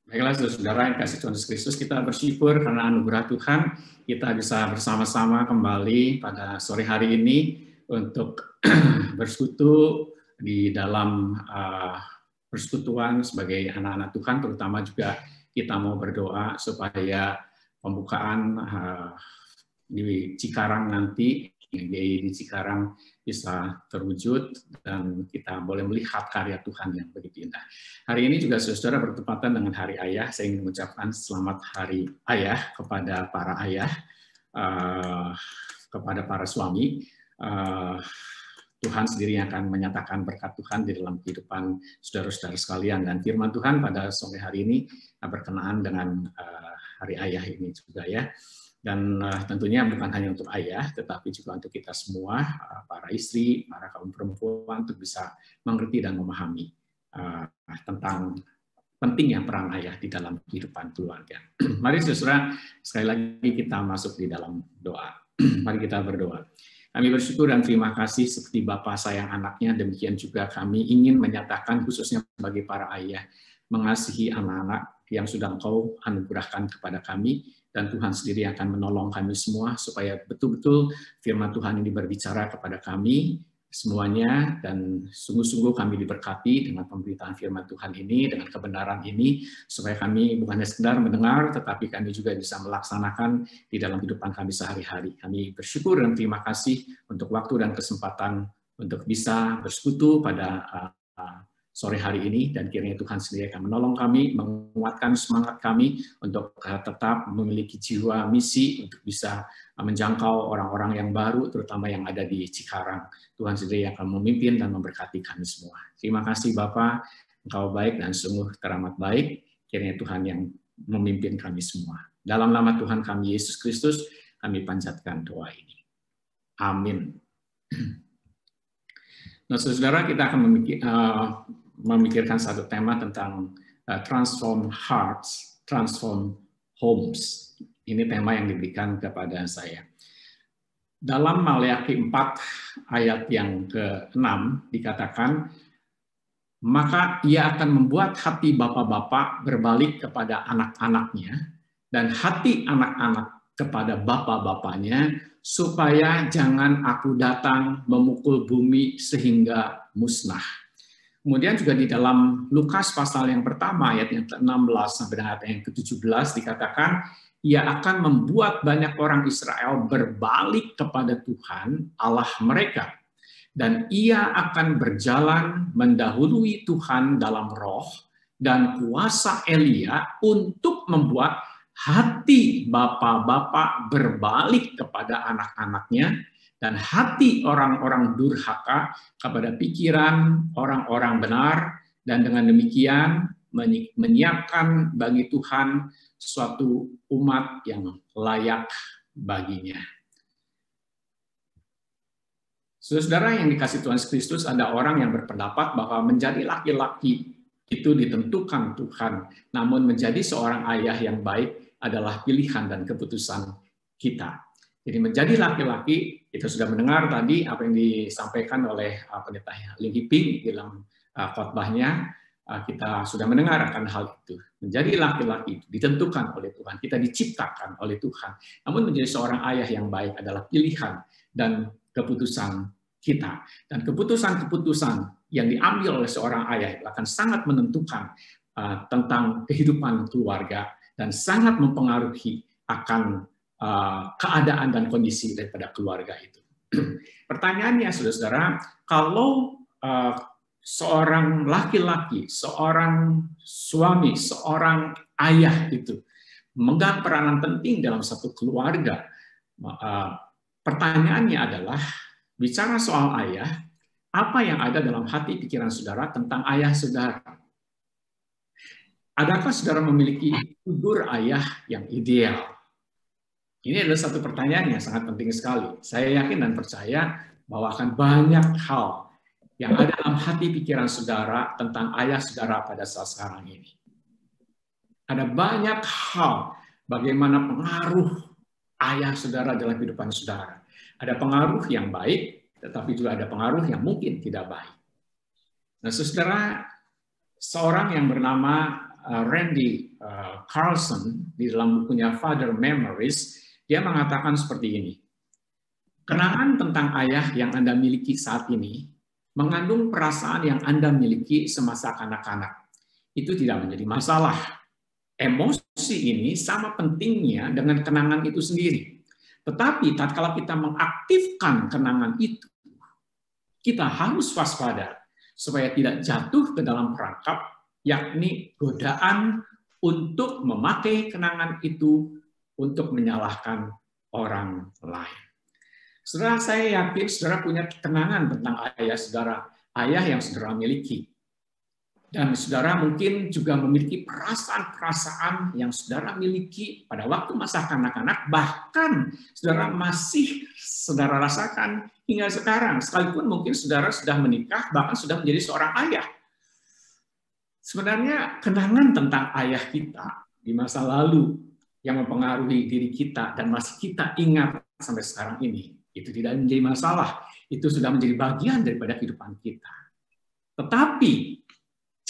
Baiklah, saudara yang kasih Tuhan Yesus Kristus, kita bersyukur karena anugerah Tuhan, kita bisa bersama-sama kembali pada sore hari ini untuk bersekutu di dalam persekutuan sebagai anak-anak Tuhan, terutama juga kita mau berdoa supaya pembukaan di Cikarang nanti, di Cikarang bisa terwujud dan kita boleh melihat karya Tuhan yang begitu indah. Hari ini juga saudara bertepatan dengan Hari Ayah. Saya ingin mengucapkan selamat Hari Ayah kepada para ayah, kepada para suami. Tuhan sendiri yang akan menyatakan berkat Tuhan di dalam kehidupan saudara-saudara sekalian, dan firman Tuhan pada sore hari ini berkenaan dengan Hari Ayah ini juga ya. Dan tentunya bukan hanya untuk ayah, tetapi juga untuk kita semua, para istri, para kaum perempuan, untuk bisa mengerti dan memahami tentang pentingnya peran ayah di dalam kehidupan keluarga. Mari saudara, sekali lagi kita masuk di dalam doa. Mari kita berdoa. Kami bersyukur dan terima kasih seperti Bapa sayang anaknya, demikian juga kami ingin menyatakan khususnya bagi para ayah, mengasihi anak-anak yang sudah Engkau anugerahkan kepada kami, dan Tuhan sendiri akan menolong kami semua supaya betul-betul firman Tuhan ini berbicara kepada kami semuanya, dan sungguh-sungguh kami diberkati dengan pemberitaan firman Tuhan ini, dengan kebenaran ini, supaya kami bukan hanya sekedar mendengar, tetapi kami juga bisa melaksanakan di dalam kehidupan kami sehari-hari. Kami bersyukur dan terima kasih untuk waktu dan kesempatan untuk bisa bersekutu pada sore hari ini, dan kiranya Tuhan sendiri akan menolong kami, menguatkan semangat kami untuk tetap memiliki jiwa misi untuk bisa menjangkau orang-orang yang baru, terutama yang ada di Cikarang. Tuhan sendiri akan memimpin dan memberkati kami semua. Terima kasih Bapa, Engkau baik dan sungguh teramat baik. Kiranya Tuhan yang memimpin kami semua. Dalam nama Tuhan kami Yesus Kristus, kami panjatkan doa ini. Amin. Nah, saudara, kita akan memikirkan satu tema tentang transform hearts, transform homes. Ini tema yang diberikan kepada saya. Dalam Maleakhi 4 ayat yang ke-6 dikatakan, maka ia akan membuat hati bapak-bapak berbalik kepada anak-anaknya, dan hati anak-anak kepada bapak-bapaknya, supaya jangan aku datang memukul bumi sehingga musnah. Kemudian juga di dalam Lukas pasal yang pertama ayat yang ke-16 sampai dengan ayat yang ke-17 dikatakan, ia akan membuat banyak orang Israel berbalik kepada Tuhan Allah mereka, dan ia akan berjalan mendahului Tuhan dalam roh dan kuasa Elia untuk membuat hati bapak-bapak berbalik kepada anak-anaknya, dan hati orang-orang durhaka kepada pikiran orang-orang benar, dan dengan demikian menyiapkan bagi Tuhan suatu umat yang layak baginya. Saudara yang dikasih Tuhan Kristus, ada orang yang berpendapat bahwa menjadi laki-laki itu ditentukan Tuhan, namun menjadi seorang ayah yang baik adalah pilihan dan keputusan kita. Jadi menjadi laki-laki, kita sudah mendengar tadi apa yang disampaikan oleh pendeta Ling Hiping dalam khotbahnya, kita sudah mendengar akan hal itu. Menjadi laki-laki ditentukan oleh Tuhan, kita diciptakan oleh Tuhan. Namun menjadi seorang ayah yang baik adalah pilihan dan keputusan kita. Dan keputusan-keputusan yang diambil oleh seorang ayah akan sangat menentukan tentang kehidupan keluarga, dan sangat mempengaruhi akan keadaan dan kondisi daripada keluarga itu. Pertanyaannya, saudara-saudara, kalau seorang laki-laki, seorang suami, seorang ayah itu memegang peranan penting dalam satu keluarga, pertanyaannya adalah, bicara soal ayah, apa yang ada dalam hati pikiran saudara tentang ayah saudara? Adakah saudara memiliki figur ayah yang ideal? Ini adalah satu pertanyaan yang sangat penting sekali. Saya yakin dan percaya bahwa akan banyak hal yang ada dalam hati pikiran saudara tentang ayah saudara pada saat sekarang ini. Ada banyak hal bagaimana pengaruh ayah saudara dalam kehidupan saudara. Ada pengaruh yang baik, tetapi juga ada pengaruh yang mungkin tidak baik. Nah, saudara, seorang yang bernama Randy Carlson di dalam bukunya Father Memories, dia mengatakan seperti ini. Kenangan tentang ayah yang Anda miliki saat ini mengandung perasaan yang Anda miliki semasa kanak-kanak. Itu tidak menjadi masalah. Emosi ini sama pentingnya dengan kenangan itu sendiri. Tetapi tatkala kita mengaktifkan kenangan itu, kita harus waspada supaya tidak jatuh ke dalam perangkap, yakni godaan untuk memakai kenangan itu untuk menyalahkan orang lain. Saudara, saya yakin saudara punya kenangan tentang ayah yang saudara miliki. Dan saudara mungkin juga memiliki perasaan-perasaan yang saudara miliki pada waktu masa kanak-kanak, bahkan saudara masih saudara rasakan hingga sekarang. Sekalipun mungkin saudara sudah menikah, bahkan sudah menjadi seorang ayah. Sebenarnya kenangan tentang ayah kita di masa lalu yang mempengaruhi diri kita dan masih kita ingat sampai sekarang ini, itu tidak menjadi masalah. Itu sudah menjadi bagian daripada kehidupan kita. Tetapi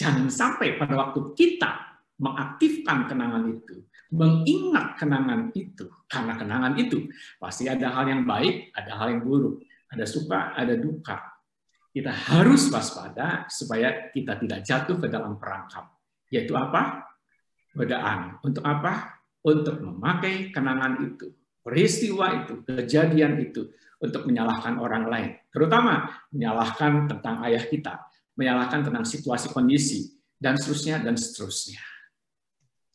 jangan sampai pada waktu kita mengaktifkan kenangan itu, mengingat kenangan itu, karena kenangan itu pasti ada hal yang baik, ada hal yang buruk, ada suka, ada duka. Kita harus waspada supaya kita tidak jatuh ke dalam perangkap. Yaitu apa? Godaan. Untuk apa? Untuk memakai kenangan itu, peristiwa itu, kejadian itu, untuk menyalahkan orang lain. Terutama menyalahkan tentang ayah kita, menyalahkan tentang situasi kondisi, dan seterusnya, dan seterusnya.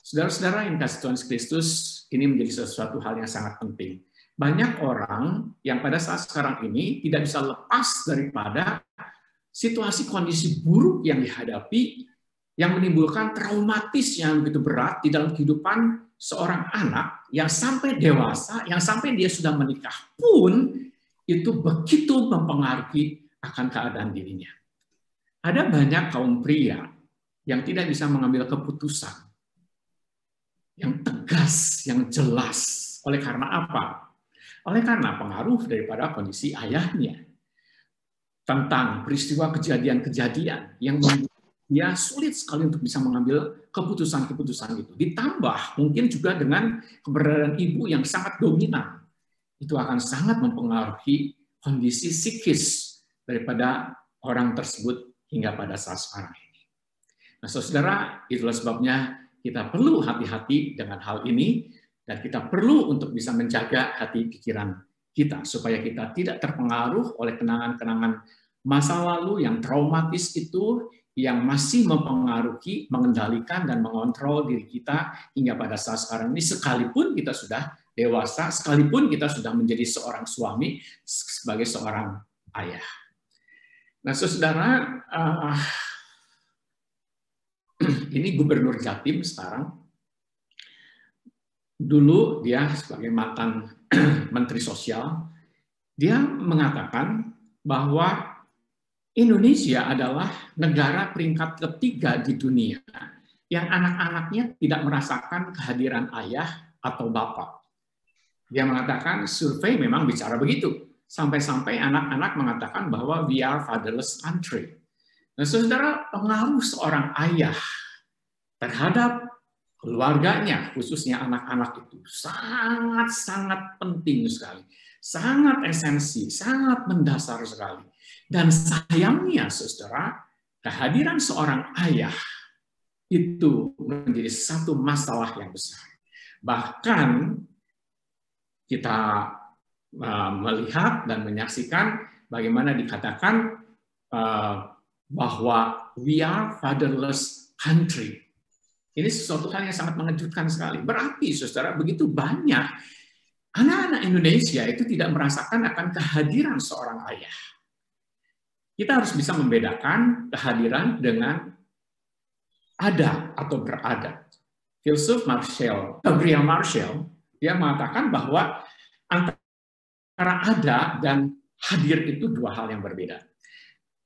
Saudara-saudara yang kasih Tuhan Kristus, ini menjadi sesuatu hal yang sangat penting. Banyak orang yang pada saat sekarang ini tidak bisa lepas daripada situasi kondisi buruk yang dihadapi, yang menimbulkan traumatis yang begitu berat di dalam kehidupan seorang anak yang sampai dewasa, yang sampai dia sudah menikah pun, itu begitu mempengaruhi akan keadaan dirinya. Ada banyak kaum pria yang tidak bisa mengambil keputusan yang tegas, yang jelas. Oleh karena apa? Oleh karena pengaruh daripada kondisi ayahnya. Tentang peristiwa kejadian-kejadian yang membuat dia sulit sekali untuk bisa mengambil keputusan-keputusan itu. Ditambah mungkin juga dengan keberadaan ibu yang sangat dominan. Itu akan sangat mempengaruhi kondisi psikis daripada orang tersebut hingga pada saat sekarang ini. Nah, saudara, itulah sebabnya kita perlu hati-hati dengan hal ini, dan kita perlu untuk bisa menjaga hati pikiran kita, supaya kita tidak terpengaruh oleh kenangan-kenangan masa lalu yang traumatis itu, yang masih mempengaruhi, mengendalikan, dan mengontrol diri kita hingga pada saat sekarang ini, sekalipun kita sudah dewasa, sekalipun kita sudah menjadi seorang suami, sebagai seorang ayah. Nah, saudara, ini Gubernur Jatim sekarang. Dulu dia sebagai mantan Menteri Sosial, dia mengatakan bahwa Indonesia adalah negara peringkat ketiga di dunia yang anak-anaknya tidak merasakan kehadiran ayah atau bapak. Dia mengatakan survei memang bicara begitu. Sampai-sampai anak-anak mengatakan bahwa we are fatherless country. Nah, saudara, pengaruh seorang ayah terhadap keluarganya, khususnya anak-anak itu, sangat-sangat penting sekali. Sangat esensi, sangat mendasar sekali. Dan sayangnya, saudara, kehadiran seorang ayah itu menjadi satu masalah yang besar. Bahkan kita melihat dan menyaksikan bagaimana dikatakan bahwa we are fatherless country. Ini sesuatu hal yang sangat mengejutkan sekali. Berarti, saudara, begitu banyak anak-anak Indonesia itu tidak merasakan akan kehadiran seorang ayah. Kita harus bisa membedakan kehadiran dengan ada atau berada. Filsuf Gabriel Marshall, dia mengatakan bahwa antara ada dan hadir itu dua hal yang berbeda.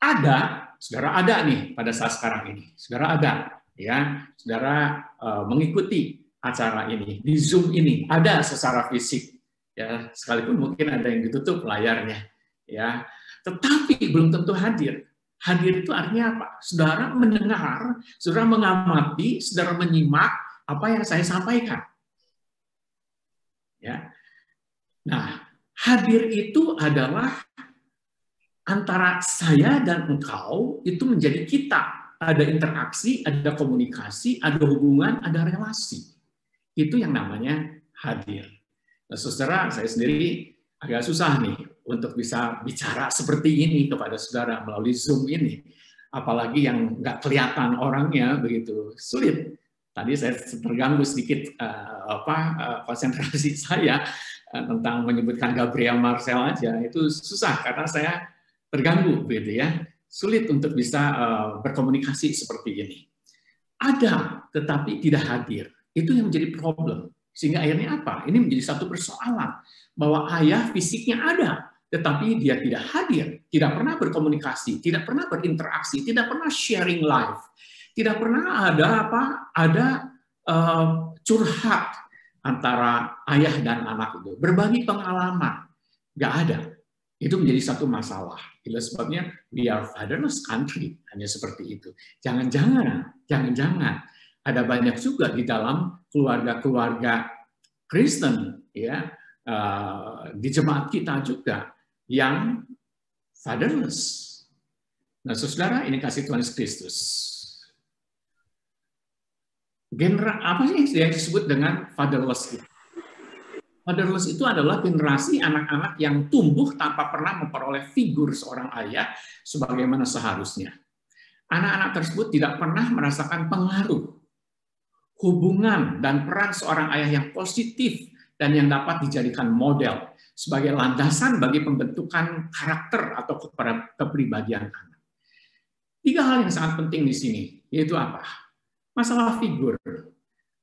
Ada, saudara ada nih pada saat sekarang ini. Saudara ada, ya, saudara mengikuti acara ini di Zoom ini, ada secara fisik, ya, sekalipun mungkin ada yang ditutup layarnya, ya. Tetapi belum tentu hadir. Hadir itu artinya apa? Saudara mendengar, saudara mengamati, saudara menyimak apa yang saya sampaikan. Ya. Nah, hadir itu adalah antara saya dan engkau itu menjadi kita. Ada interaksi, ada komunikasi, ada hubungan, ada relasi. Itu yang namanya hadir. Nah, saudara, saya sendiri agak susah nih untuk bisa bicara seperti ini kepada saudara melalui Zoom ini. Apalagi yang nggak kelihatan orangnya, begitu sulit. Tadi saya terganggu sedikit konsentrasi saya tentang menyebutkan Gabriel Marcel aja. Itu susah karena saya terganggu, begitu ya. Sulit untuk bisa berkomunikasi seperti ini. Ada, tetapi tidak hadir. Itu yang menjadi problem. Sehingga akhirnya apa? Ini menjadi satu persoalan. Bahwa ayah fisiknya ada, tetapi dia tidak hadir, tidak pernah berkomunikasi, tidak pernah berinteraksi, tidak pernah sharing life, tidak pernah ada curhat antara ayah dan anak itu, berbagi pengalaman, nggak ada. Itu menjadi satu masalah. Itulah sebabnya we are fatherless country, hanya seperti itu. Jangan-jangan ada banyak juga di dalam keluarga-keluarga Kristen, ya, di jemaat kita juga yang fatherless. Nah, saudara, ini kasih Tuhan Yesus Kristus. Apa sih yang disebut dengan fatherless itu? Fatherless itu adalah generasi anak-anak yang tumbuh tanpa pernah memperoleh figur seorang ayah sebagaimana seharusnya. Anak-anak tersebut tidak pernah merasakan pengaruh, hubungan, dan peran seorang ayah yang positif dan yang dapat dijadikan model sebagai landasan bagi pembentukan karakter atau kepribadian anak. 3 hal yang sangat penting di sini, yaitu apa? Masalah figur.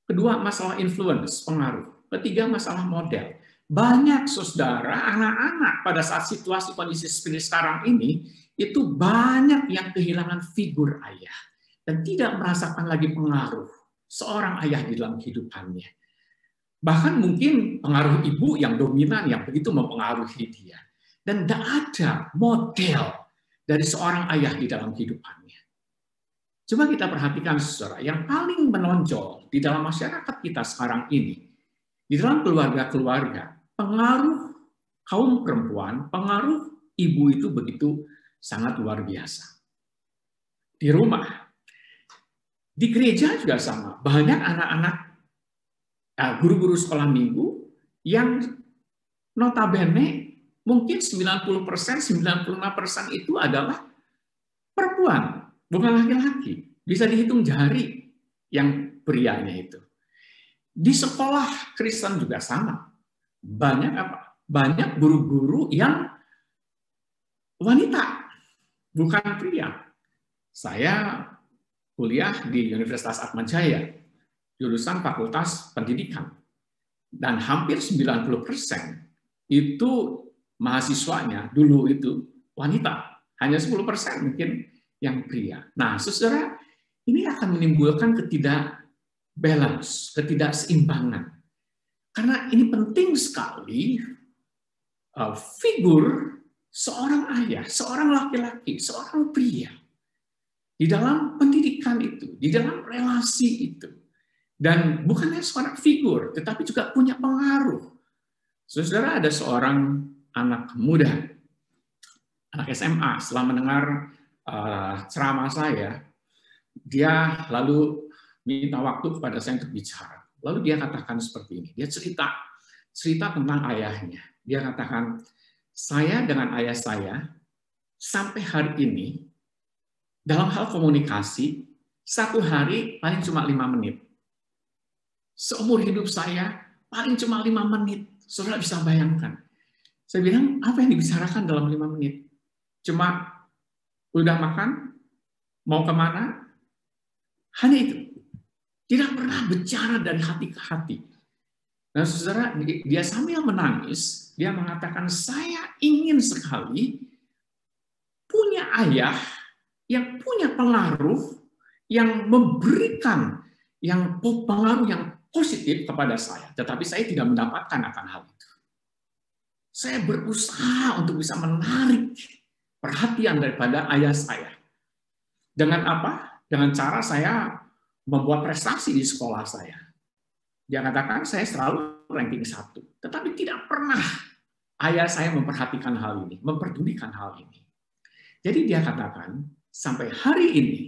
Kedua, masalah influence, pengaruh. Ketiga, masalah model. Banyak saudara, anak-anak pada saat situasi kondisi seperti sekarang ini, itu banyak yang kehilangan figur ayah dan tidak merasakan lagi pengaruh seorang ayah di dalam kehidupannya. Bahkan mungkin pengaruh ibu yang dominan yang begitu mempengaruhi dia. Dan tidak ada model dari seorang ayah di dalam kehidupannya. Coba kita perhatikan, saudara, yang paling menonjol di dalam masyarakat kita sekarang ini, di dalam keluarga-keluarga, pengaruh kaum perempuan, pengaruh ibu itu begitu sangat luar biasa. Di rumah, di gereja juga sama. Banyak anak-anak guru-guru sekolah minggu yang notabene mungkin 90%, 95% itu adalah perempuan, bukan laki-laki. Bisa dihitung jari yang prianya itu. Di sekolah Kristen juga sama. Banyak guru-guru yang wanita, bukan pria. Saya kuliah di Universitas Atmajaya, jurusan Fakultas Pendidikan. Dan hampir 90% itu mahasiswanya dulu itu wanita. Hanya 10% mungkin yang pria. Nah, saudara, ini akan menimbulkan ketidakseimbangan. Karena ini penting sekali figur seorang ayah, seorang laki-laki, seorang pria di dalam pendidikan itu, di dalam relasi itu. Dan bukan hanya seorang figur, tetapi juga punya pengaruh. Saudara, ada seorang anak muda, anak SMA, setelah mendengar ceramah saya, dia lalu minta waktu kepada saya untuk bicara. Lalu dia katakan seperti ini, dia cerita tentang ayahnya. Dia katakan, saya dengan ayah saya, sampai hari ini, dalam hal komunikasi, 1 hari paling cuma 5 menit. Seumur hidup saya paling cuma 5 menit. Saudara bisa bayangkan. Saya bilang, apa yang dibicarakan dalam 5 menit? Cuma, udah makan? Mau kemana? Hanya itu. Tidak pernah bicara dari hati ke hati. Nah, saudara, dia sambil menangis, dia mengatakan, saya ingin sekali punya ayah yang punya pengaruh, yang memberikan pengaruh yang positif kepada saya, tetapi saya tidak mendapatkan akan hal itu. Saya berusaha untuk bisa menarik perhatian daripada ayah saya, Dengan apa? Dengan cara saya membuat prestasi di sekolah saya. Dia katakan saya selalu ranking 1. Tetapi tidak pernah ayah saya memperhatikan hal ini, memperdulikan hal ini. Jadi dia katakan, sampai hari ini,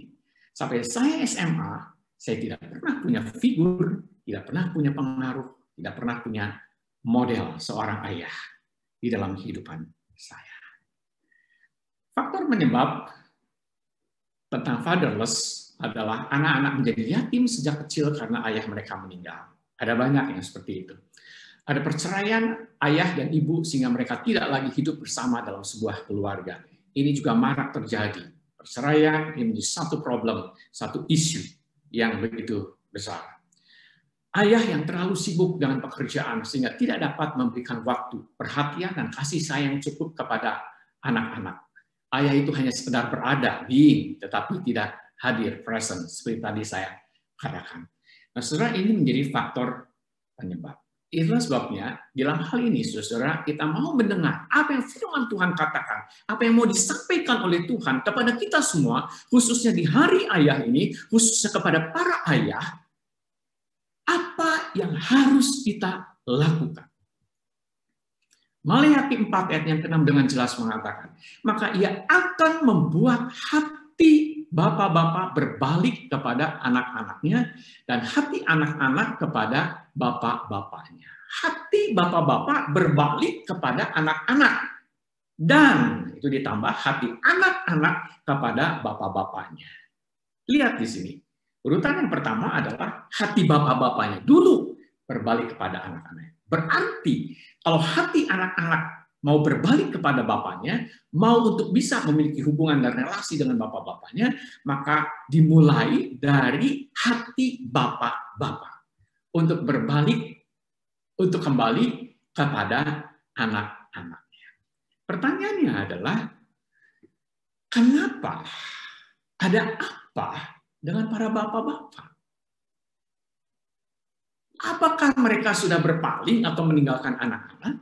sampai saya SMA, saya tidak pernah punya figur, tidak pernah punya pengaruh, tidak pernah punya model seorang ayah di dalam kehidupan saya. Faktor penyebab tentang fatherless adalah anak-anak menjadi yatim sejak kecil karena ayah mereka meninggal. Ada banyak yang seperti itu. Ada perceraian ayah dan ibu sehingga mereka tidak lagi hidup bersama dalam sebuah keluarga. Ini juga marak terjadi. Perceraian ini menjadi satu problem, satu isu yang begitu besar. Ayah yang terlalu sibuk dengan pekerjaan sehingga tidak dapat memberikan waktu, perhatian, dan kasih sayang cukup kepada anak-anak. Ayah itu hanya sekedar berada, being, tetapi tidak hadir, present, seperti tadi saya katakan. Nah, saudara, ini menjadi faktor penyebab. Itulah sebabnya, dalam hal ini, saudara, kita mau mendengar apa yang firman Tuhan katakan, apa yang mau disampaikan oleh Tuhan kepada kita semua, khususnya di hari ayah ini, khususnya kepada para ayah, apa yang harus kita lakukan. Maleakhi 4 ayat yang ke-6 dengan jelas mengatakan, maka ia akan membuat hati bapak-bapak berbalik kepada anak-anaknya dan hati anak-anak kepada bapak-bapaknya. Hati bapak-bapak berbalik kepada anak-anak dan itu ditambah hati anak-anak kepada bapak-bapaknya. Lihat di sini. Urutan yang pertama adalah hati bapak-bapaknya dulu berbalik kepada anak-anaknya. Berarti kalau hati anak-anak mau berbalik kepada bapaknya, mau untuk bisa memiliki hubungan dan relasi dengan bapak-bapaknya, maka dimulai dari hati bapak-bapak untuk berbalik, untuk kembali kepada anak-anaknya. Pertanyaannya adalah, kenapa? Ada apa dengan para bapak-bapak? Apakah mereka sudah berpaling atau meninggalkan anak-anak?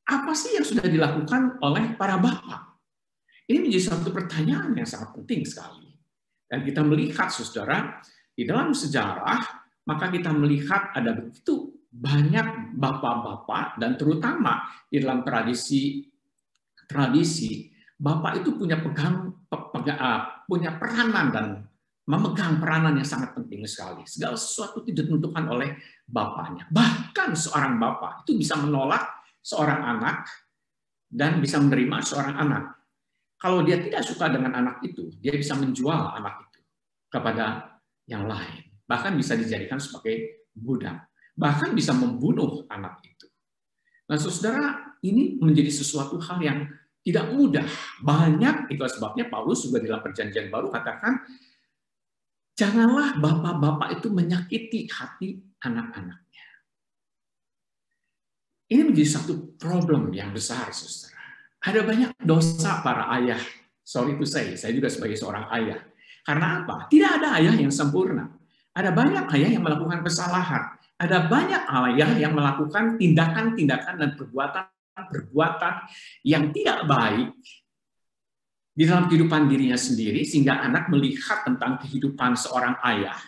Apa sih yang sudah dilakukan oleh para bapak? Ini menjadi satu pertanyaan yang sangat penting sekali. Dan kita melihat, saudara, di dalam sejarah, maka kita melihat ada begitu banyak bapak-bapak, dan terutama di dalam tradisi, bapak itu punya peranan dan memegang peranan yang sangat penting sekali. Segala sesuatu itu ditentukan oleh bapaknya. Bahkan seorang bapak itu bisa menolak seorang anak dan bisa menerima seorang anak. Kalau dia tidak suka dengan anak itu, dia bisa menjual anak itu kepada yang lain. Bahkan bisa dijadikan sebagai budak. Bahkan bisa membunuh anak itu. Nah, saudara, ini menjadi sesuatu hal yang tidak mudah. Banyak, itu sebabnya Paulus juga dalam Perjanjian Baru katakan, janganlah bapak-bapak itu menyakiti hati anak-anaknya. Ini menjadi satu problem yang besar, saudara. Ada banyak dosa para ayah. Sorry to say, saya juga sebagai seorang ayah. Karena apa? Tidak ada ayah yang sempurna. Ada banyak ayah yang melakukan kesalahan. Ada banyak ayah yang melakukan tindakan-tindakan dan perbuatan yang tidak baik di dalam kehidupan dirinya sendiri, sehingga anak melihat tentang kehidupan seorang ayah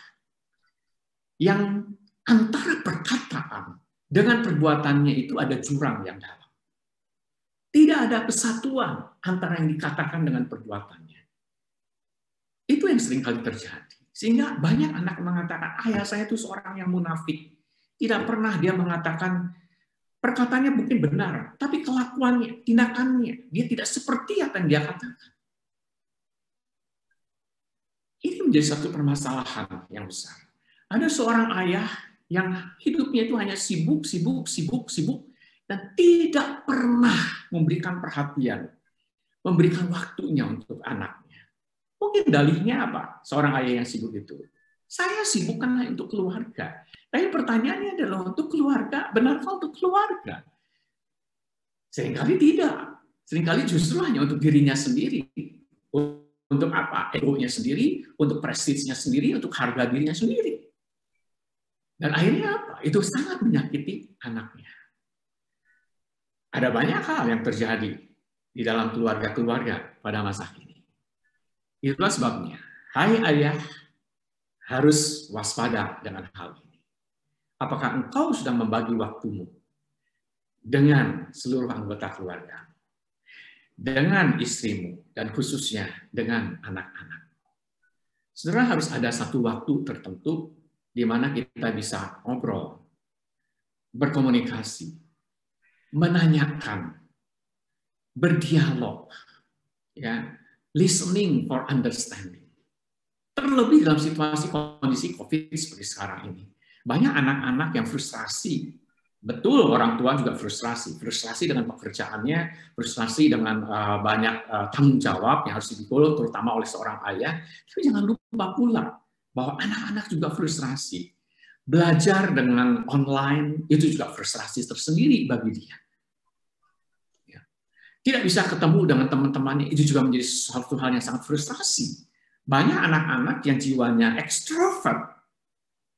yang antara perkataan dengan perbuatannya itu ada jurang yang dalam. Tidak ada kesatuan antara yang dikatakan dengan perbuatannya. Itu yang sering kali terjadi. Sehingga banyak anak mengatakan, ayah saya itu seorang yang munafik. Tidak pernah dia mengatakan, perkataannya mungkin benar, tapi kelakuannya, tindakannya, dia tidak seperti apa yang dia katakan. Ini menjadi satu permasalahan yang besar. Ada seorang ayah yang hidupnya itu hanya sibuk, dan tidak pernah memberikan perhatian, memberikan waktunya untuk anaknya. Mungkin dalihnya apa? Seorang ayah yang sibuk itu, saya sibuk karena untuk keluarga. Tapi pertanyaannya adalah untuk keluarga, benarkah untuk keluarga? Seringkali tidak. Seringkali justru hanya untuk dirinya sendiri. Untuk apa? Egonya sendiri, untuk prestisnya sendiri, untuk harga dirinya sendiri. Dan akhirnya apa? Itu sangat menyakiti anaknya. Ada banyak hal yang terjadi di dalam keluarga-keluarga pada masa kini. Itulah sebabnya, hai ayah, harus waspada dengan hal ini. Apakah engkau sudah membagi waktumu dengan seluruh anggota keluarga, dengan istrimu, dan khususnya dengan anak-anak? Saudara, harus ada satu waktu tertentu di mana kita bisa ngobrol, berkomunikasi, menanyakan, berdialog, ya, listening for understanding. Terlebih dalam situasi kondisi COVID seperti sekarang ini. Banyak anak-anak yang frustrasi. Betul, orang tua juga frustrasi. Frustrasi dengan pekerjaannya, frustrasi dengan banyak tanggung jawab yang harus dipikul, terutama oleh seorang ayah. Tapi jangan lupa pula bahwa anak-anak juga frustrasi. Belajar dengan online itu juga frustrasi tersendiri bagi dia. Tidak bisa ketemu dengan teman-temannya, itu juga menjadi suatu hal yang sangat frustrasi. Banyak anak-anak yang jiwanya ekstrovert,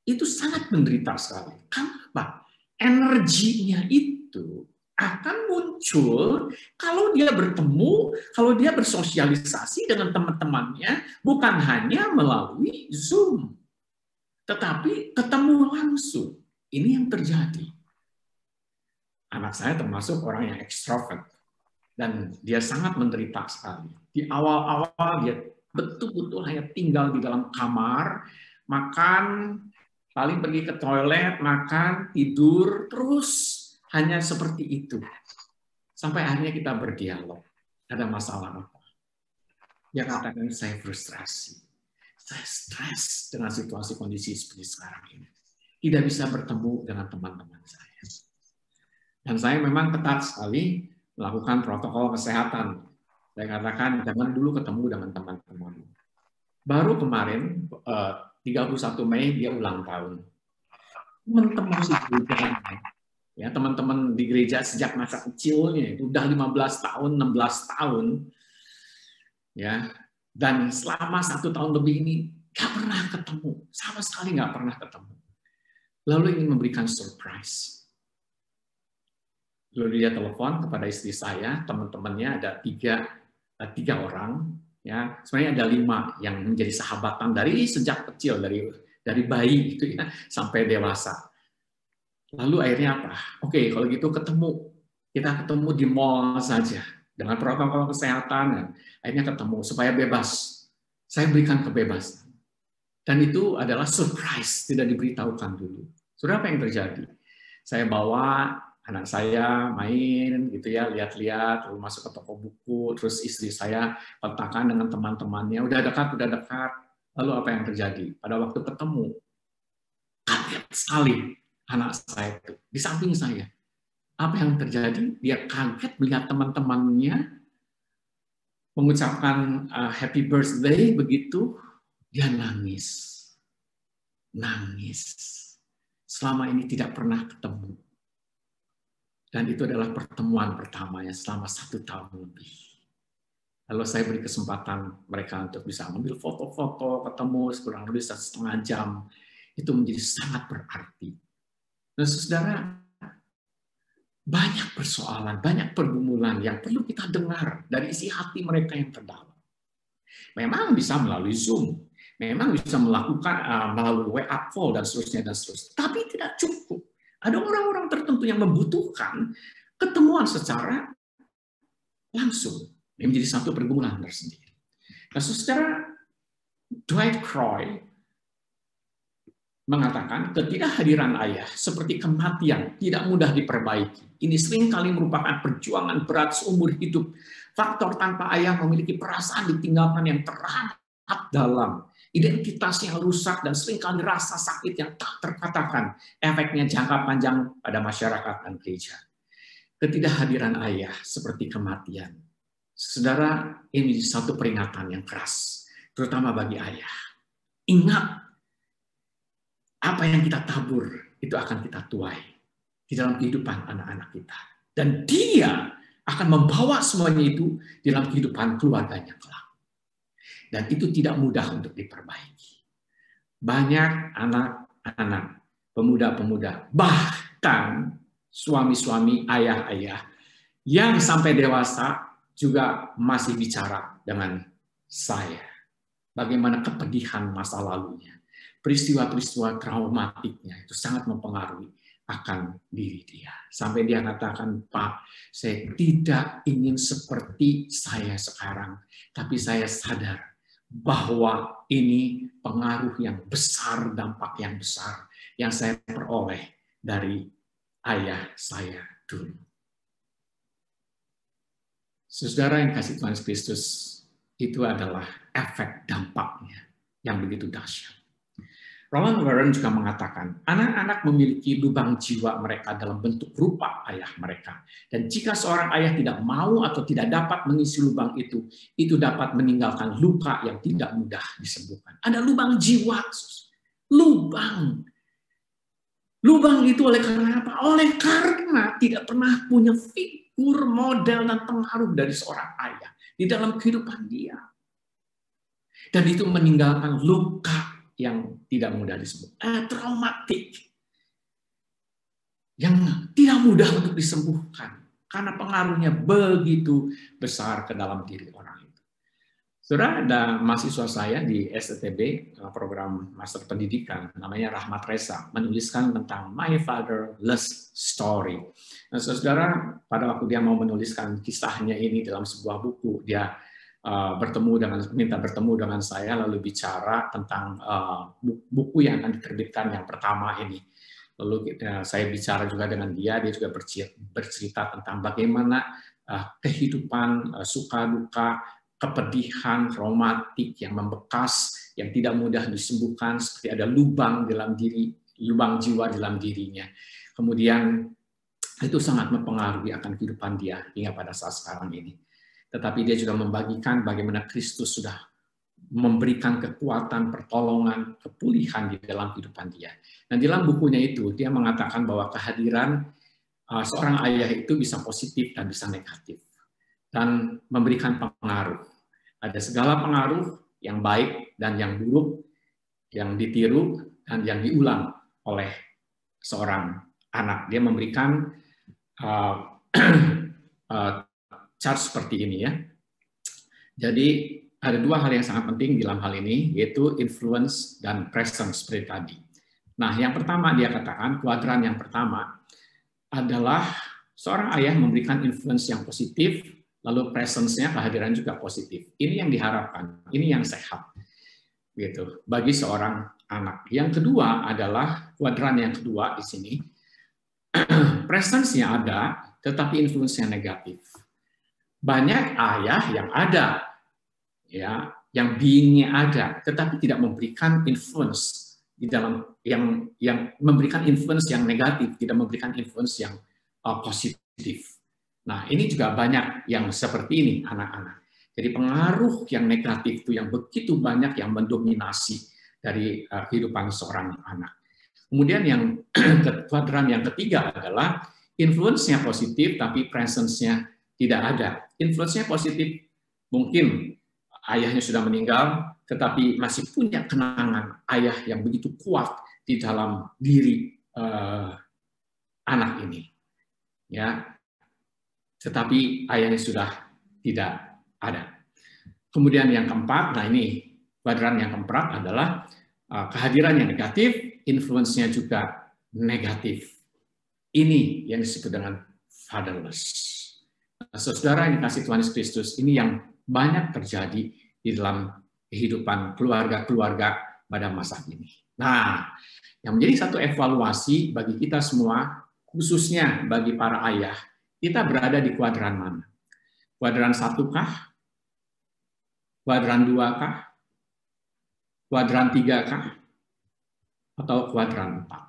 itu sangat menderita sekali. Kenapa? Energinya itu akan muncul kalau dia bertemu, kalau dia bersosialisasi dengan teman-temannya, bukan hanya melalui Zoom, tetapi ketemu langsung. Ini yang terjadi. Anak saya termasuk orang yang ekstrovert. Dan dia sangat menderita sekali. Di awal-awal dia betul-betul hanya tinggal di dalam kamar, makan, paling pergi ke toilet, makan, tidur, terus hanya seperti itu. Sampai akhirnya kita berdialog. Ada masalah apa? Dia katakan, saya frustrasi. Saya stres dengan situasi kondisi seperti sekarang ini. Tidak bisa bertemu dengan teman-teman saya. Dan saya memang ketat sekali melakukan protokol kesehatan. Saya katakan, jangan dulu ketemu dengan teman-teman. Baru kemarin, 31 Mei, dia ulang tahun. Teman-teman di gereja, ya, teman-teman di gereja sejak masa kecilnya, itu udah 15 tahun, 16 tahun, ya, dan selama 1 tahun lebih ini, nggak pernah ketemu, sama sekali nggak pernah ketemu. Lalu ingin memberikan surprise. Lalu dia telepon kepada istri saya, teman-temannya ada tiga orang, ya sebenarnya ada 5 yang menjadi sahabatan dari sejak kecil, dari bayi itu ya sampai dewasa. Lalu akhirnya apa? Oke, kalau gitu kita ketemu di mall saja dengan protokol kesehatan, akhirnya ketemu supaya bebas. Saya berikan kebebasan, dan itu adalah surprise, tidak diberitahukan dulu. Saudara, apa yang terjadi? Saya bawa anak saya main gitu ya, lihat-lihat, lalu masuk ke toko buku, terus istri saya kontakkan dengan teman-temannya, udah dekat. Lalu apa yang terjadi? Pada waktu ketemu, kaget sekali anak saya itu di samping saya. Apa yang terjadi? Dia kaget melihat teman-temannya mengucapkan happy birthday, begitu dia nangis. Selama ini tidak pernah ketemu. Dan itu adalah pertemuan pertamanya selama 1 tahun lebih. Lalu saya beri kesempatan mereka untuk bisa ambil foto-foto, ketemu kurang lebih 1,5 jam. Itu menjadi sangat berarti. Dan saudara, banyak persoalan, banyak pergumulan yang perlu kita dengar dari isi hati mereka yang terdalam. Memang bisa melalui Zoom, memang bisa melakukan melalui WA call dan seterusnya. Tapi tidak cukup. Ada orang-orang tertentu yang membutuhkan ketemuan secara langsung. Ini menjadi satu pergumulan tersendiri. Nah, saudara, Dwight Croy mengatakan ketidakhadiran ayah seperti kematian tidak mudah diperbaiki. Ini seringkali merupakan perjuangan berat seumur hidup. Faktor tanpa ayah memiliki perasaan ditinggalkan yang teramat dalam. Identitas yang rusak dan seringkali rasa sakit yang tak terkatakan. Efeknya jangka panjang pada masyarakat dan gereja. Ketidakhadiran ayah seperti kematian. Saudara, ini satu peringatan yang keras, terutama bagi ayah. Ingat, apa yang kita tabur, itu akan kita tuai di dalam kehidupan anak-anak kita. Dan dia akan membawa semuanya itu di dalam kehidupan keluarganya kelak. Dan itu tidak mudah untuk diperbaiki. Banyak anak-anak, pemuda-pemuda, bahkan suami-suami, ayah-ayah, yang sampai dewasa juga masih bicara dengan saya. bagaimana kepedihan masa lalunya, peristiwa-peristiwa traumatiknya itu sangat mempengaruhi akan diri dia. Sampai dia katakan, Pak, saya tidak ingin seperti saya sekarang, tapi saya sadar bahwa ini pengaruh yang besar, dampak yang besar yang saya peroleh dari ayah saya dulu. Saudara yang kasih Tuhan Kristus, itu adalah efek dampaknya yang begitu dahsyat. Roland Warren juga mengatakan, anak-anak memiliki lubang jiwa mereka dalam bentuk rupa ayah mereka. Dan jika seorang ayah tidak mau atau tidak dapat mengisi lubang itu dapat meninggalkan luka yang tidak mudah disembuhkan. Ada lubang jiwa, lubang. Lubang itu oleh karena apa? Oleh karena tidak pernah punya figur, model, dan pengaruh dari seorang ayah di dalam kehidupan dia. Dan itu meninggalkan luka yang tidak mudah disebut, traumatik, yang tidak mudah untuk disembuhkan, karena pengaruhnya begitu besar ke dalam diri orang itu. Saudara, ada mahasiswa saya di STTB, program Master Pendidikan, namanya Rahmat Reza, menuliskan tentang My Fatherless Story. Nah, saudara, pada waktu dia mau menuliskan kisahnya ini dalam sebuah buku, dia minta bertemu dengan saya, lalu bicara tentang buku yang akan diterbitkan yang pertama ini. Lalu saya bicara juga dengan dia juga bercerita tentang bagaimana kehidupan suka duka, kepedihan, traumatik yang membekas, yang tidak mudah disembuhkan, seperti ada lubang dalam diri, lubang jiwa dalam dirinya. Kemudian itu sangat mempengaruhi akan kehidupan dia hingga pada saat sekarang ini. Tetapi dia juga membagikan bagaimana Kristus sudah memberikan kekuatan, pertolongan, kepulihan di dalam kehidupan dia. Dan dalam bukunya itu, dia mengatakan bahwa kehadiran seorang ayah itu bisa positif dan bisa negatif. Dan memberikan pengaruh. Ada segala pengaruh yang baik dan yang buruk, yang ditiru dan yang diulang oleh seorang anak. Dia memberikan chart seperti ini ya. Jadi ada dua hal yang sangat penting dalam hal ini, yaitu influence dan presence seperti tadi. Nah, yang pertama dia katakan, kuadran yang pertama adalah seorang ayah memberikan influence yang positif, lalu presence-nya, kehadiran juga positif. Ini yang diharapkan, ini yang sehat, gitu, bagi seorang anak. Yang kedua adalah kuadran yang kedua di sini, presence-nya ada, tetapi influence-nya negatif. Banyak ayah yang ada, ya, yang being-nya ada, tetapi tidak memberikan influence di dalam yang memberikan influence yang negatif, tidak memberikan influence yang positif. Nah, ini juga banyak yang seperti ini anak-anak. Jadi pengaruh yang negatif itu yang begitu banyak yang mendominasi dari kehidupan seorang anak. Kemudian yang kuadran yang ketiga adalah influence-nya positif, tapi presence-nya tidak ada. Influence-nya positif, mungkin ayahnya sudah meninggal, tetapi masih punya kenangan ayah yang begitu kuat di dalam diri anak ini. Ya, tetapi ayahnya sudah tidak ada. Kemudian yang keempat, nah ini kuadran yang keempat adalah kehadiran yang negatif, influence-nya juga negatif. Ini yang disebut dengan fatherless. Saudara yang dikasih Tuhan Yesus Kristus, ini yang banyak terjadi di dalam kehidupan keluarga-keluarga pada masa ini. Nah, yang menjadi satu evaluasi bagi kita semua, khususnya bagi para ayah, kita berada di kuadran mana? Kuadran 1 kah? Kuadran 2 kah? Kuadran 3 kah? Atau kuadran 4?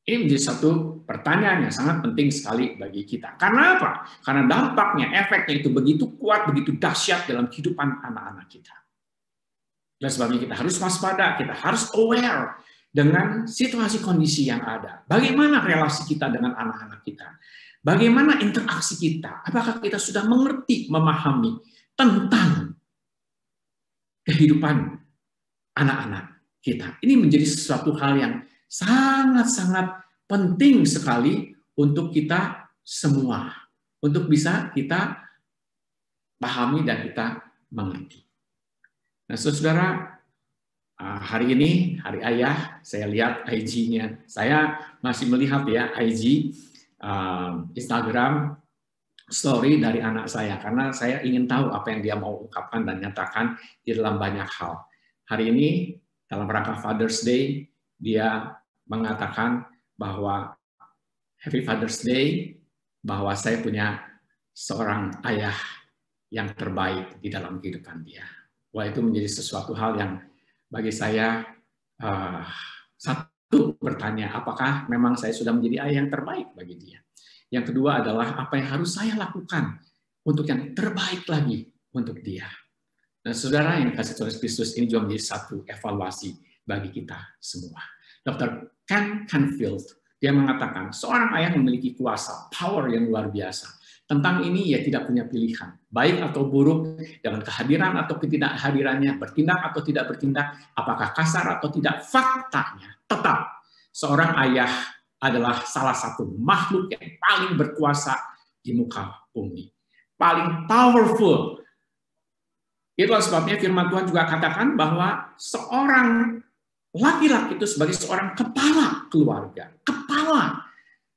Ini menjadi satu pertanyaan yang sangat penting sekali bagi kita. Karena apa? Karena dampaknya, efeknya itu begitu kuat, begitu dahsyat dalam kehidupan anak-anak kita. Dan sebabnya kita harus waspada, kita harus aware dengan situasi kondisi yang ada. Bagaimana relasi kita dengan anak-anak kita? Bagaimana interaksi kita? Apakah kita sudah mengerti, memahami tentang kehidupan anak-anak kita? Ini menjadi sesuatu hal yang sangat-sangat penting sekali untuk kita semua, untuk bisa kita pahami dan kita mengerti. Nah, saudara, hari ini, hari ayah, saya lihat IG-nya. Saya masih melihat ya IG, Instagram, story dari anak saya. Karena saya ingin tahu apa yang dia mau ungkapkan dan nyatakan di dalam banyak hal. Hari ini, dalam rangka Father's Day, dia mengatakan bahwa Happy Father's Day, bahwa saya punya seorang ayah yang terbaik di dalam kehidupan dia. Wah, itu menjadi sesuatu hal yang bagi saya satu bertanya, apakah memang saya sudah menjadi ayah yang terbaik bagi dia? Yang kedua adalah apa yang harus saya lakukan untuk yang terbaik lagi untuk dia. Nah, saudara yang kasih Tuhan Kristus, ini juga menjadi satu evaluasi bagi kita semua. Dr. Ken Canfield, dia mengatakan seorang ayah memiliki kuasa, power yang luar biasa. Tentang ini ia tidak punya pilihan, baik atau buruk, dengan kehadiran atau ketidakhadirannya, bertindak atau tidak bertindak, apakah kasar atau tidak, faktanya tetap seorang ayah adalah salah satu makhluk yang paling berkuasa di muka bumi. Paling powerful. Itulah sebabnya firman Tuhan juga katakan bahwa seorang laki-laki itu sebagai seorang kepala keluarga.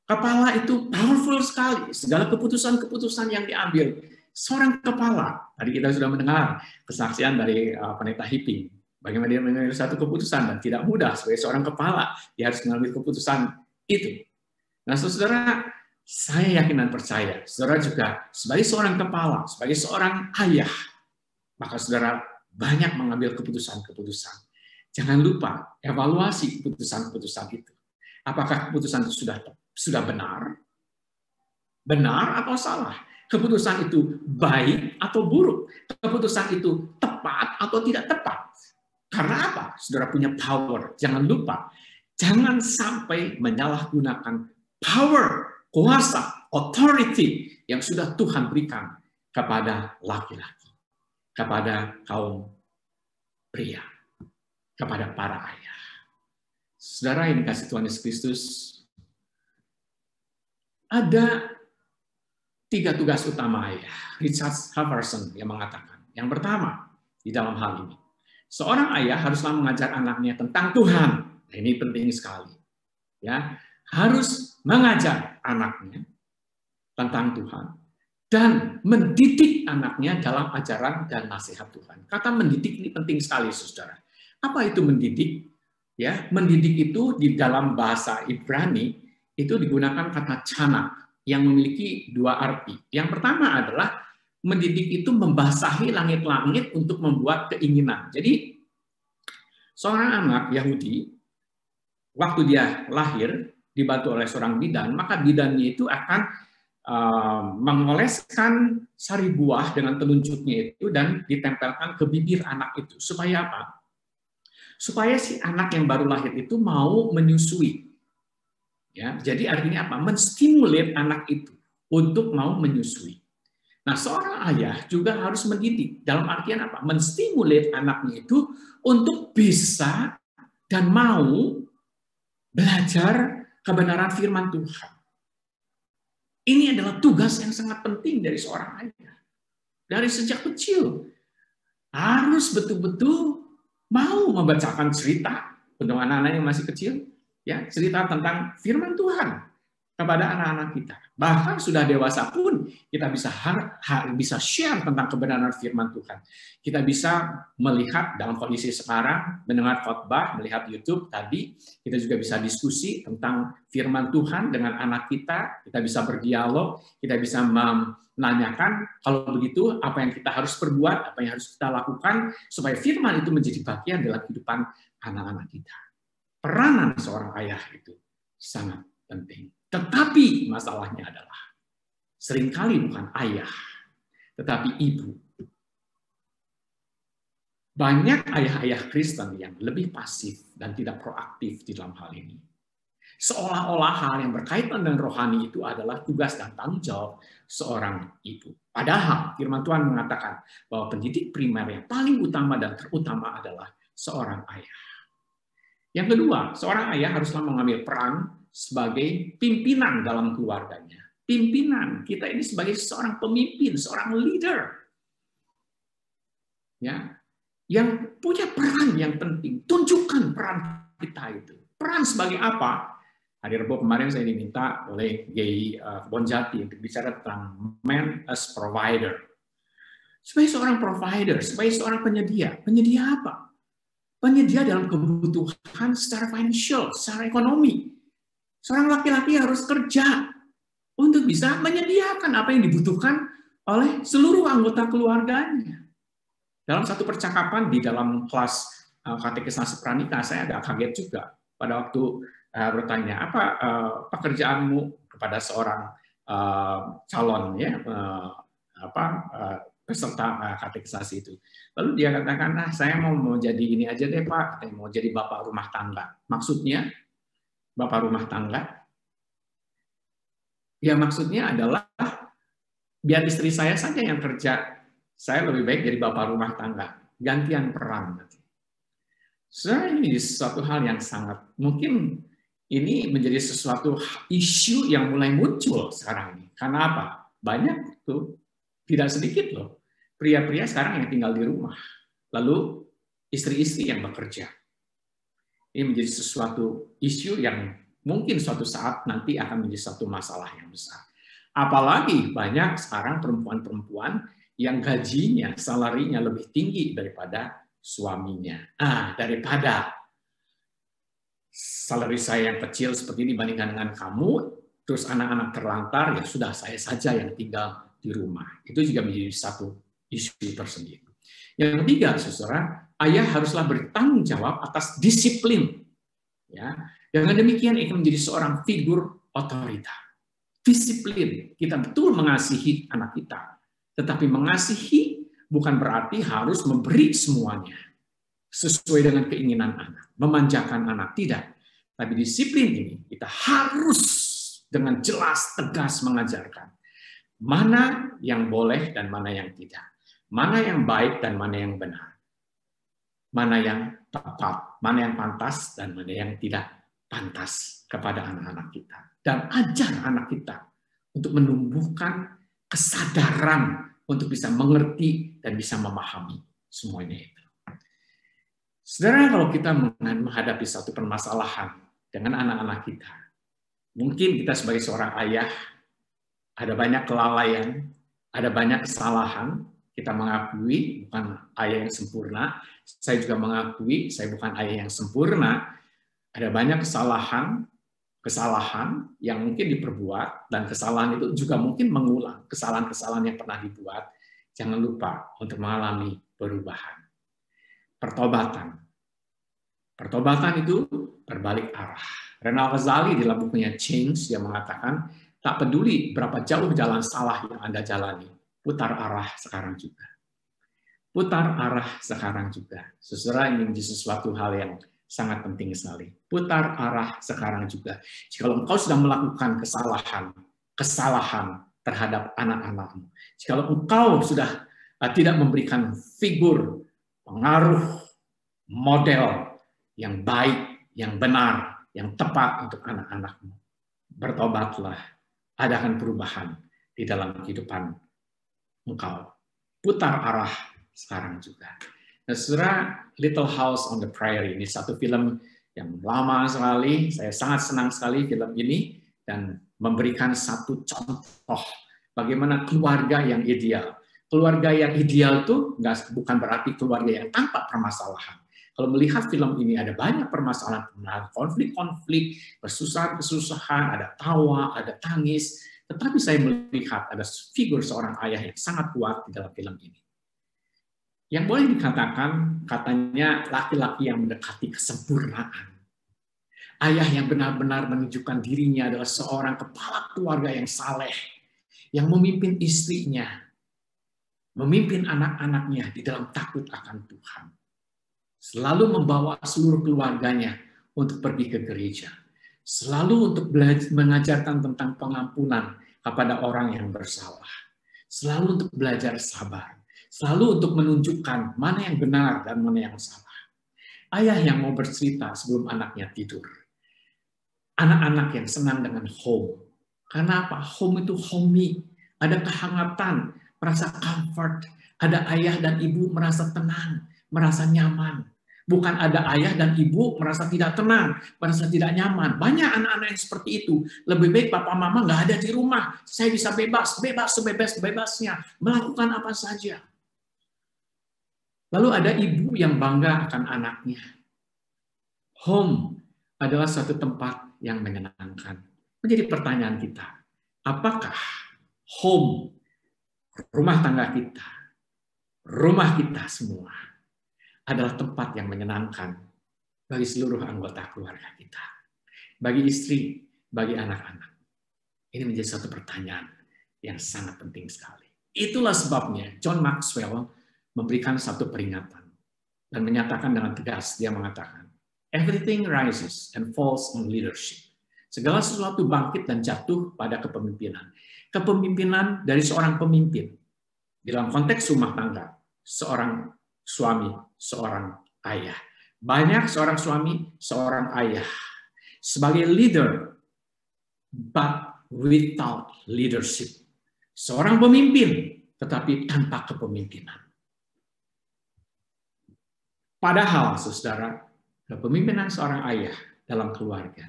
Kepala itu powerful sekali. Segala keputusan-keputusan yang diambil. Seorang kepala. Tadi kita sudah mendengar kesaksian dari Pendeta Hiping. Bagaimana dia mengambil satu keputusan dan tidak mudah sebagai seorang kepala. Dia harus mengambil keputusan itu. Nah, saudara, saya yakin dan percaya. Saudara juga sebagai seorang kepala, sebagai seorang ayah, maka saudara banyak mengambil keputusan-keputusan. Jangan lupa evaluasi keputusan-keputusan itu. Apakah keputusan itu sudah benar? Benar atau salah? Keputusan itu baik atau buruk? Keputusan itu tepat atau tidak tepat? Karena apa? Saudara punya power. Jangan lupa, jangan sampai menyalahgunakan power, kuasa, authority yang sudah Tuhan berikan kepada laki-laki, kepada kaum pria, kepada para ayah. Saudara yang dikasih Tuhan Yesus Kristus, ada 3 tugas utama ayah. Richard Haverson yang mengatakan. Yang pertama, di dalam hal ini, seorang ayah haruslah mengajar anaknya tentang Tuhan. Nah, ini penting sekali. Ya, harus mengajar anaknya tentang Tuhan dan mendidik anaknya dalam ajaran dan nasihat Tuhan. Kata mendidik ini penting sekali, saudara. Apa itu mendidik? Ya, mendidik itu di dalam bahasa Ibrani itu digunakan kata canak yang memiliki 2 arti. Yang pertama adalah mendidik itu membasahi langit-langit untuk membuat keinginan. Jadi seorang anak Yahudi waktu dia lahir dibantu oleh seorang bidan, maka bidannya itu akan mengoleskan sari buah dengan telunjuknya itu dan ditempelkan ke bibir anak itu. Supaya apa? Supaya si anak yang baru lahir itu mau menyusui. Ya, jadi artinya apa? Menstimulir anak itu untuk mau menyusui. Nah, seorang ayah juga harus mendidik. Dalam artian apa? Menstimulir anaknya itu untuk bisa dan mau belajar kebenaran firman Tuhan. Ini adalah tugas yang sangat penting dari seorang ayah. Dari sejak kecil harus betul-betul mau membacakan cerita untuk anak-anak yang masih kecil, ya, cerita tentang firman Tuhan kepada anak-anak kita. Bahkan sudah dewasa pun kita bisa share tentang kebenaran firman Tuhan. Kita bisa melihat dalam kondisi sekarang, mendengar khotbah, melihat YouTube tadi, kita juga bisa diskusi tentang firman Tuhan dengan anak kita. Kita bisa berdialog, kita bisa menanyakan kalau begitu apa yang kita harus perbuat, apa yang harus kita lakukan supaya firman itu menjadi bagian dalam kehidupan anak-anak kita. Peranan seorang ayah itu sangat penting. Tetapi masalahnya adalah seringkali bukan ayah, tetapi ibu. Banyak ayah-ayah Kristen yang lebih pasif dan tidak proaktif di dalam hal ini. Seolah-olah hal yang berkaitan dengan rohani itu adalah tugas dan tanggung jawab seorang ibu. Padahal firman Tuhan mengatakan bahwa pendidik primer yang paling utama dan terutama adalah seorang ayah. Yang kedua, seorang ayah haruslah mengambil peran sebagai pimpinan dalam keluarganya. Pimpinan, kita ini sebagai seorang pemimpin, seorang leader. Ya. yang punya peran yang penting. Tunjukkan peran kita itu. Peran sebagai apa? Hari Rabu kemarin saya diminta oleh Gay Bonjati untuk bicara tentang man as provider. Sebagai seorang provider, sebagai seorang penyedia. Penyedia apa? Penyedia dalam kebutuhan secara financial, secara ekonomi. Seorang laki-laki harus kerja untuk bisa menyediakan apa yang dibutuhkan oleh seluruh anggota keluarganya. Dalam satu percakapan di dalam kelas katekisasi pranikah, saya agak kaget juga pada waktu bertanya, apa pekerjaanmu kepada seorang calon ya peserta katekisasi itu. Lalu dia katakan, saya mau jadi ini aja deh Pak, saya mau jadi bapak rumah tangga. Maksudnya bapak rumah tangga? Ya maksudnya adalah biar istri saya saja yang kerja, saya lebih baik jadi bapak rumah tangga. Gantian peran. Sebenarnya ini sesuatu hal yang sangat mungkin ini menjadi sesuatu isu yang mulai muncul sekarang ini. Karena apa? Banyak tuh, tidak sedikit loh, pria-pria sekarang yang tinggal di rumah. Lalu istri-istri yang bekerja. Ini menjadi sesuatu isu yang mungkin suatu saat nanti akan menjadi satu masalah yang besar. Apalagi banyak sekarang perempuan-perempuan yang gajinya, salarinya lebih tinggi daripada suaminya. Daripada salary saya yang kecil seperti ini dibandingkan dengan kamu, terus anak-anak terlantar, ya sudah saya saja yang tinggal di rumah. Itu juga menjadi satu isu tersendiri. Yang ketiga, saudara, ayah haruslah bertanggung jawab atas disiplin. Ya, dengan demikian itu menjadi seorang figur otorita. Disiplin, kita betul mengasihi anak kita, tetapi mengasihi bukan berarti harus memberi semuanya sesuai dengan keinginan anak, memanjakan anak, tidak. Tapi disiplin ini kita harus dengan jelas, tegas mengajarkan mana yang boleh dan mana yang tidak, mana yang baik dan mana yang benar, mana yang tepat, mana yang pantas dan mana yang tidak pantas kepada anak-anak kita. Dan ajar anak kita untuk menumbuhkan kesadaran untuk bisa mengerti dan bisa memahami semuanya itu. Saudara, kalau kita menghadapi satu permasalahan dengan anak-anak kita, mungkin kita sebagai seorang ayah, ada banyak kelalaian, ada banyak kesalahan, kita mengakui bukan ayah yang sempurna, saya juga mengakui saya bukan ayah yang sempurna, ada banyak kesalahan yang mungkin diperbuat, dan kesalahan itu juga mungkin mengulang, kesalahan-kesalahan yang pernah dibuat, jangan lupa untuk mengalami perubahan. Pertobatan itu berbalik arah. Renal Ghazali di dalam bukunya Change, dia mengatakan, tak peduli berapa jauh jalan salah yang Anda jalani, putar arah sekarang juga. Putar arah sekarang juga. Saudara, ini menjadi sesuatu hal yang sangat penting sekali. Putar arah sekarang juga. Jika engkau sudah melakukan kesalahan terhadap anak-anakmu, jika engkau sudah tidak memberikan figur, pengaruh, model yang baik, yang benar, yang tepat untuk anak-anakmu, bertobatlah, adakan perubahan di dalam kehidupan engkau. Putar arah sekarang juga. Nah, saudara, Little House on the Prairie ini satu film yang lama sekali, saya sangat senang sekali film ini, dan memberikan satu contoh bagaimana keluarga yang ideal. Keluarga yang ideal itu bukan berarti keluarga yang tanpa permasalahan. Kalau melihat film ini ada banyak permasalahan, konflik-konflik, kesusahan, ada tawa, ada tangis, tetapi saya melihat ada figur seorang ayah yang sangat kuat di dalam film ini. Yang boleh dikatakan, katanya laki-laki yang mendekati kesempurnaan. Ayah yang benar-benar menunjukkan dirinya adalah seorang kepala keluarga yang saleh, yang memimpin istrinya, memimpin anak-anaknya di dalam takut akan Tuhan. Selalu membawa seluruh keluarganya untuk pergi ke gereja. Selalu untuk mengajarkan tentang pengampunan kepada orang yang bersalah. Selalu untuk belajar sabar. Selalu untuk menunjukkan mana yang benar dan mana yang salah. Ayah yang mau bercerita sebelum anaknya tidur. Anak-anak yang senang dengan home. Karena apa? Home itu homey. Ada kehangatan, merasa comfort. Ada ayah dan ibu merasa tenang, merasa nyaman. Bukan ada ayah dan ibu merasa tidak tenang, merasa tidak nyaman. Banyak anak-anak yang seperti itu. Lebih baik papa mama nggak ada di rumah. Saya bisa bebas sebebas-bebasnya. Melakukan apa saja. Lalu ada ibu yang bangga akan anaknya. Home adalah suatu tempat yang menyenangkan. Menjadi pertanyaan kita, apakah home, rumah tangga kita, rumah kita semua, adalah tempat yang menyenangkan bagi seluruh anggota keluarga kita, bagi istri, bagi anak-anak? Ini menjadi satu pertanyaan yang sangat penting sekali. Itulah sebabnya John Maxwell memberikan satu peringatan dan menyatakan dengan tegas, dia mengatakan, everything rises and falls on leadership. Segala sesuatu bangkit dan jatuh pada kepemimpinan. Kepemimpinan dari seorang pemimpin dalam konteks rumah tangga, seorang suami, seorang ayah. Banyak seorang suami, seorang ayah sebagai leader, but without leadership. Seorang pemimpin, tetapi tanpa kepemimpinan. Padahal, saudara, kepemimpinan seorang ayah dalam keluarga,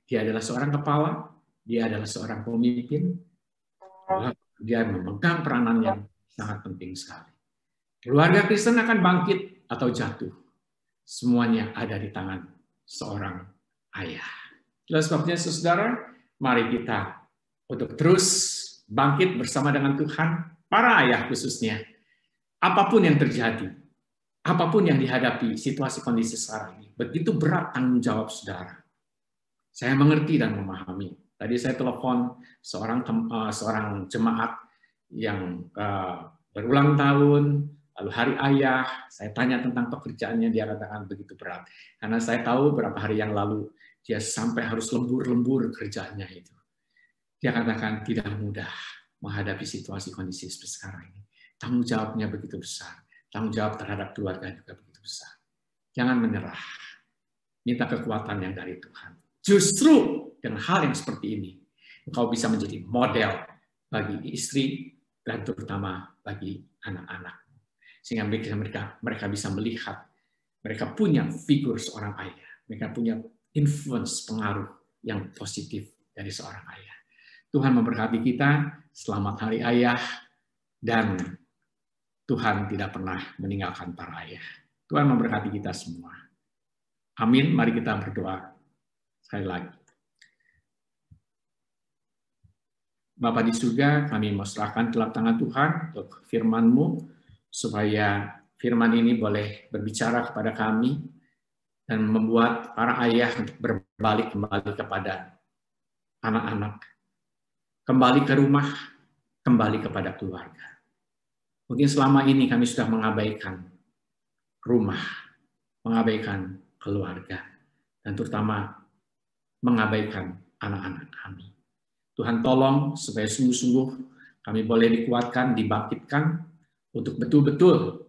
dia adalah seorang kepala, dia adalah seorang pemimpin, dia memegang peranan yang sangat penting sekali. Keluarga Kristen akan bangkit atau jatuh. Semuanya ada di tangan seorang ayah. Itulah sebabnya, saudara, mari kita untuk terus bangkit bersama dengan Tuhan, para ayah khususnya. Apapun yang terjadi, apapun yang dihadapi situasi kondisi sekarang ini, begitu berat tanggung jawab saudara. Saya mengerti dan memahami. Tadi saya telepon seorang jemaat yang berulang tahun, lalu hari ayah, saya tanya tentang pekerjaannya, dia katakan begitu berat. Karena saya tahu beberapa hari yang lalu, dia sampai harus lembur-lembur kerjaannya itu. Dia katakan tidak mudah menghadapi situasi kondisi seperti sekarang ini. Tanggung jawabnya begitu besar. Tanggung jawab terhadap keluarga juga begitu besar. Jangan menyerah. Minta kekuatan yang dari Tuhan. Justru dengan hal yang seperti ini, engkau bisa menjadi model bagi istri dan terutama bagi anak-anak. Sehingga mereka bisa melihat, mereka punya figur seorang ayah, mereka punya influence, pengaruh yang positif dari seorang ayah. Tuhan memberkati kita, selamat hari ayah, dan Tuhan tidak pernah meninggalkan para ayah. Tuhan memberkati kita semua. Amin, mari kita berdoa sekali lagi. Bapa di surga, kami mau serahkan dalam tangan Tuhan untuk firman-Mu, supaya firman ini boleh berbicara kepada kami dan membuat para ayah untuk berbalik kembali kepada anak-anak, kembali ke rumah, kembali kepada keluarga. Mungkin selama ini kami sudah mengabaikan rumah, mengabaikan keluarga, dan terutama mengabaikan anak-anak kami. Tuhan tolong supaya sungguh-sungguh kami boleh dikuatkan, dibangkitkan, untuk betul-betul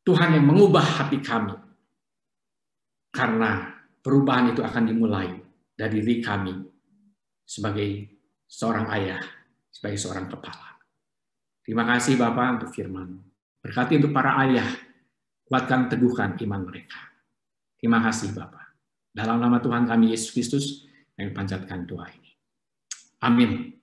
Tuhan yang mengubah hati kami. Karena perubahan itu akan dimulai dari diri kami sebagai seorang ayah, sebagai seorang kepala. Terima kasih Bapak untuk firman. Berkati untuk para ayah, kuatkan, teguhkan iman mereka. Terima kasih Bapak. Dalam nama Tuhan kami Yesus Kristus, kami panjatkan doa ini. Amin.